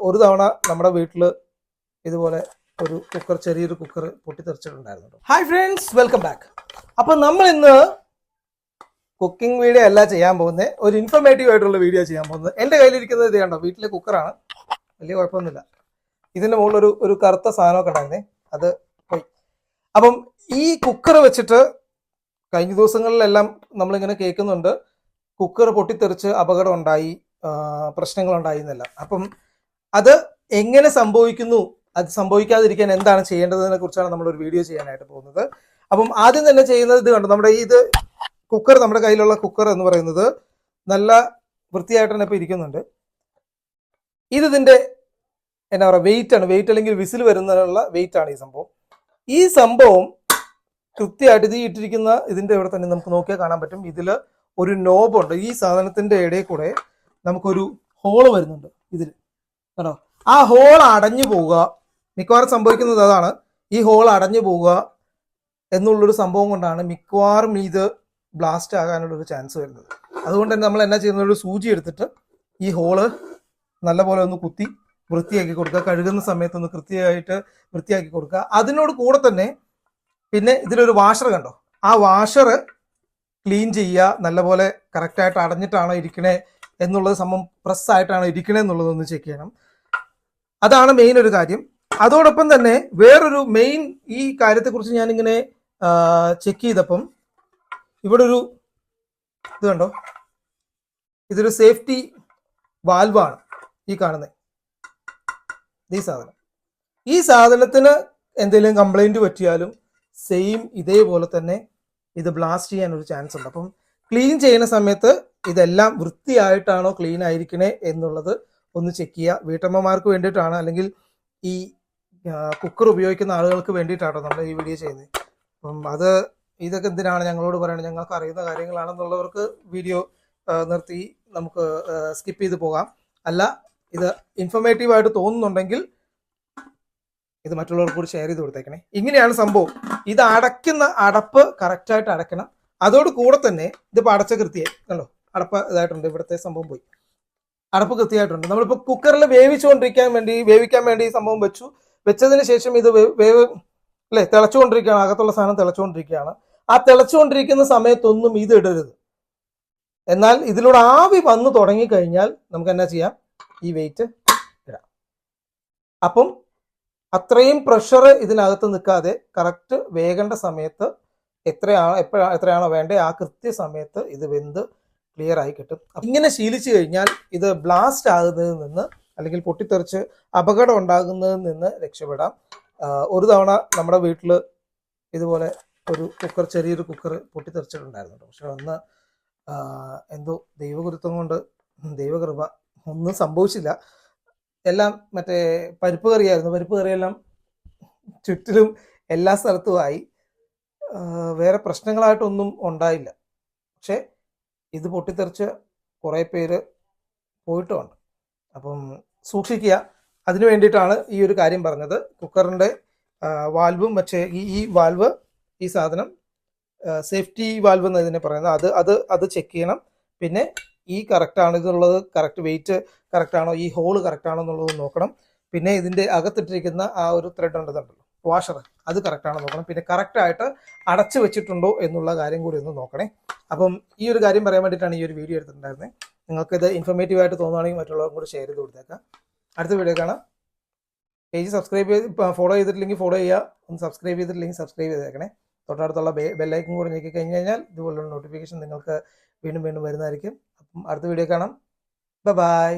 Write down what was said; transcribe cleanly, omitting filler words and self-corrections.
ഒരു തവണ നമ്മുടെ വീട്ടിൽ ഇതുപോലെ ഒരു കുക്കർ, ചെറിയൊരു കുക്കർ പൊട്ടിത്തെറിച്ചിട്ടുണ്ടായിരുന്നു. Hi friends, welcome back. അപ്പം നമ്മൾ ഇന്ന് കുക്കിംഗ് വീഡിയോ അല്ല ചെയ്യാൻ പോകുന്നത്, ഒരു ഇൻഫർമേറ്റീവ് ആയിട്ടുള്ള വീഡിയോ ചെയ്യാൻ പോകുന്നത്. എൻ്റെ കയ്യിലിരിക്കുന്നത് ഇത് കണ്ടോ, വീട്ടിലെ കുക്കറാണ്. വലിയ കുഴപ്പമൊന്നുമില്ല. ഇതിൻ്റെ മുകളിൽ ഒരു കറുത്ത സാധനമൊക്കെ ഉണ്ടായിരുന്നേ, അത് പോയി. അപ്പം ഈ കുക്കർ വെച്ചിട്ട് കഴിഞ്ഞ ദിവസങ്ങളിലെല്ലാം നമ്മളിങ്ങനെ കേൾക്കുന്നുണ്ട്, കുക്കർ പൊട്ടിത്തെറിച്ച് അപകടം ഉണ്ടായി, പ്രശ്നങ്ങളുണ്ടായി എന്നല്ല. അപ്പം അത് എങ്ങനെ സംഭവിക്കുന്നു, അത് സംഭവിക്കാതിരിക്കാൻ എന്താണ് ചെയ്യേണ്ടതിനെ കുറിച്ചാണ് നമ്മളൊരു വീഡിയോ ചെയ്യാനായിട്ട് പോകുന്നത്. അപ്പം ആദ്യം തന്നെ ചെയ്യുന്നത് ഇത് കണ്ടു, നമ്മുടെ ഇത് കുക്കർ, നമ്മുടെ കയ്യിലുള്ള കുക്കർ എന്ന് പറയുന്നത് നല്ല വൃത്തിയായിട്ട് തന്നെ ഇപ്പോൾ ഇരിക്കുന്നുണ്ട്. ഇതിൻ്റെ എന്നാ പറയുക, വെയിറ്റ് ആണ്, വെയിറ്റ് അല്ലെങ്കിൽ വിസിൽ വരുന്നതിനുള്ള വെയിറ്റ് ആണ് ഈ സംഭവം. ഈ സംഭവം കൃത്യമായിട്ട് ഇത് ഇട്ടിരിക്കുന്ന ഇതിൻ്റെ ഇവിടെ തന്നെ നമുക്ക് നോക്കിയാൽ കാണാൻ പറ്റും. ഇതിൽ ഒരു നോബുണ്ട്. ഈ സാധനത്തിൻ്റെ ഇടയിൽ കൂടെ നമുക്കൊരു ഹോള് വരുന്നുണ്ട് ഇതിൽ കേട്ടോ. ആ ഹോൾ അടഞ്ഞു പോവുക, മിക്കവാറും സംഭവിക്കുന്നത് അതാണ്. ഈ ഹോൾ അടഞ്ഞു പോവുക എന്നുള്ളൊരു സംഭവം കൊണ്ടാണ് മിക്കവാറും ഇത് ബ്ലാസ്റ്റ് ആകാനുള്ളൊരു ചാൻസ് വരുന്നത്. അതുകൊണ്ട് തന്നെ നമ്മൾ എന്നാ ചെയ്യുന്നത്, ഒരു സൂചി എടുത്തിട്ട് ഈ ഹോള് നല്ലപോലെ ഒന്ന് കുത്തി വൃത്തിയാക്കി കൊടുക്കുക. കഴുകുന്ന സമയത്ത് ഒന്ന് കൃത്യമായിട്ട് വൃത്തിയാക്കി കൊടുക്കുക. അതിനോട് കൂടെ തന്നെ പിന്നെ ഇതിലൊരു വാഷർ കണ്ടോ, ആ വാഷർ ക്ലീൻ ചെയ്യുക. നല്ലപോലെ കറക്റ്റായിട്ട് അടഞ്ഞിട്ടാണോ ഇരിക്കണേ എന്നുള്ളത്, സംഭവം പ്രസ്സായിട്ടാണോ ഇരിക്കണേ എന്നുള്ളതൊന്ന് ചെക്ക് ചെയ്യണം. അതാണ് മെയിൻ ഒരു കാര്യം. അതോടൊപ്പം തന്നെ വേറൊരു മെയിൻ ഈ കാര്യത്തെക്കുറിച്ച് ഞാനിങ്ങനെ ചെക്ക് ചെയ്തപ്പം ഇവിടെ ഒരു ഇത് കണ്ടോ, ഇതൊരു സേഫ്റ്റി വാൽവാണ് ഈ കാണുന്നത്. ഈ സാധനത്തിന് എന്തെങ്കിലും കംപ്ലൈൻറ്റ് പറ്റിയാലും സെയിം ഇതേപോലെ തന്നെ ഇത് ബ്ലാസ്റ്റ് ചെയ്യാൻ ഒരു ചാൻസ് ഉണ്ട്. അപ്പം ക്ലീൻ ചെയ്യുന്ന സമയത്ത് ഇതെല്ലാം വൃത്തിയായിട്ടാണോ ക്ലീൻ ആയിരിക്കണേ എന്നുള്ളത് ഒന്ന് ചെക്ക് ചെയ്യുക. വീട്ടമ്മമാർക്ക് വേണ്ടിയിട്ടാണ്, അല്ലെങ്കിൽ ഈ കുക്കർ ഉപയോഗിക്കുന്ന ആളുകൾക്ക് വേണ്ടിയിട്ടാണോ നമ്മൾ ഈ വീഡിയോ ചെയ്യുന്നത്. അപ്പം ഇതൊക്കെ എന്തിനാണ് ഞങ്ങളോട് പറയുന്നത്, ഞങ്ങൾക്ക് അറിയുന്ന കാര്യങ്ങളാണെന്നുള്ളവർക്ക് വീഡിയോ നിർത്തി നമുക്ക് സ്കിപ്പ് ചെയ്ത് പോകാം. അല്ല, ഇത് ഇൻഫർമേറ്റീവായിട്ട് തോന്നുന്നുണ്ടെങ്കിൽ ഇത് മറ്റുള്ളവർക്ക് കൂടി ഷെയർ ചെയ്ത് കൊടുത്തേക്കണേ. ഇങ്ങനെയാണ് സംഭവം. ഇത് അടയ്ക്കുന്ന അടപ്പ് കറക്റ്റായിട്ട് അടയ്ക്കണം. അതോട് കൂടെ തന്നെ ഇതിപ്പോൾ അടച്ച കൃത്യമായി കണ്ടോ, അടപ്പ് ഇതായിട്ടുണ്ട്. ഇവിടുത്തെ സംഭവം പോയി, അടപ്പ് കൃത്യമായിട്ടുണ്ട്. നമ്മളിപ്പോൾ കുക്കറിൽ വേവിക്കാൻ വേണ്ടി ഈ സംഭവം വെച്ചതിന് ശേഷം ഇത് അല്ലേ തിളച്ചുകൊണ്ടിരിക്കുകയാണ്, അകത്തുള്ള സാധനം തിളച്ചുകൊണ്ടിരിക്കുകയാണ്. ആ തിളച്ചുകൊണ്ടിരിക്കുന്ന സമയത്തൊന്നും ഇത് ഇടരുത്. എന്നാൽ ഇതിലൂടെ ആവി വന്ന് തുടങ്ങിക്കഴിഞ്ഞാൽ നമുക്ക് എന്നാ ചെയ്യാം, ഈ വെയിറ്റ് ഇടാം. അപ്പം അത്രയും പ്രഷർ ഇതിനകത്ത് നിൽക്കാതെ കറക്റ്റ് വേകേണ്ട സമയത്ത് എത്രയാണോ വേണ്ടത് ആ കൃത്യസമയത്ത് ഇത് വെന്ത് ക്ലിയർ ആയി കിട്ടും. ഇങ്ങനെ ശീലിച്ചു കഴിഞ്ഞാൽ ഇത് ബ്ലാസ്റ്റ് ആകുന്നതിൽ നിന്ന്, അല്ലെങ്കിൽ പൊട്ടിത്തെറിച്ച് അപകടം ഉണ്ടാകുന്നതിൽ നിന്ന് രക്ഷപ്പെടാം. ഒരു തവണ നമ്മുടെ വീട്ടിൽ ഇതുപോലെ ഒരു കുക്കർ, ചെറിയൊരു കുക്കർ പൊട്ടിത്തെറിച്ചിട്ടുണ്ടായിരുന്നു. പക്ഷെ അന്ന് എന്തോ ദൈവഗുരുത്വം കൊണ്ട്, ദൈവകൃപ, ഒന്നും സംഭവിച്ചില്ല. എല്ലാം മറ്റേ പരിപ്പ് കറിയായിരുന്നു. പരിപ്പ് കറിയെല്ലാം ചുറ്റിലും എല്ലാ സ്ഥലത്തുമായി. വേറെ പ്രശ്നങ്ങളായിട്ടൊന്നും ഉണ്ടായില്ല. പക്ഷെ ഇത് പൊട്ടിത്തെറിച്ച് കുറേ പേര് പോയിട്ടുമുണ്ട്. അപ്പം സൂക്ഷിക്കുക. അതിനു വേണ്ടിയിട്ടാണ് ഈ ഒരു കാര്യം പറഞ്ഞത്. കുക്കറിൻ്റെ വാൽവും മറ്റേ ഈ വാൽവ്, ഈ സാധനം സേഫ്റ്റി വാൽവ് എന്ന് ഇതിനെ പറയുന്നത്, അത് ചെക്ക് ചെയ്യണം. പിന്നെ ഈ കറക്റ്റാണ് ഇതുള്ളത്, കറക്റ്റ് വെയിറ്റ് കറക്റ്റാണോ, ഈ ഹോള് കറക്റ്റാണോ എന്നുള്ളത് നോക്കണം. പിന്നെ ഇതിൻ്റെ അകത്തിട്ടിരിക്കുന്ന ആ ഒരു ത്രെഡ് ഉണ്ടല്ലോ, വാഷർ, അത് കറക്റ്റാണോ നോക്കണം. പിന്നെ കറക്റ്റായിട്ട് അടച്ചു വെച്ചിട്ടുണ്ടോ എന്നുള്ള കാര്യം കൂടി ഒന്ന് നോക്കണേ. അപ്പം ഈ ഒരു കാര്യം പറയാൻ വേണ്ടിയിട്ടാണ് ഈ ഒരു വീഡിയോ എടുത്തിട്ടുണ്ടായിരുന്നത്. നിങ്ങൾക്കിത് ഇൻഫർമേറ്റീവ് ആയിട്ട് തോന്നുകയാണെങ്കിൽ മറ്റുള്ളവർക്കും കൂടി ഷെയർ ചെയ്ത് കൊടുത്തേക്കാം. അടുത്ത വീഡിയോ കാണാം. പേജ് സബ്സ്ക്രൈബ് ഫോളോ ചെയ്തിട്ടില്ലെങ്കിൽ ഫോളോ ചെയ്യുക. ഒന്ന് സബ്സ്ക്രൈബ് ചെയ്തിട്ടില്ലെങ്കിൽ സബ്സ്ക്രൈബ് ചെയ്തേക്കണേ. തൊട്ടടുത്തുള്ള ബെല്ലൈക്കൻ കൂടി ഞെക്കി കഴിഞ്ഞാൽ ഇതുപോലുള്ള നോട്ടിഫിക്കേഷൻ നിങ്ങൾക്ക് വീണ്ടും വരുന്നതായിരിക്കും. അപ്പം അടുത്ത വീഡിയോ കാണാം. ബൈ.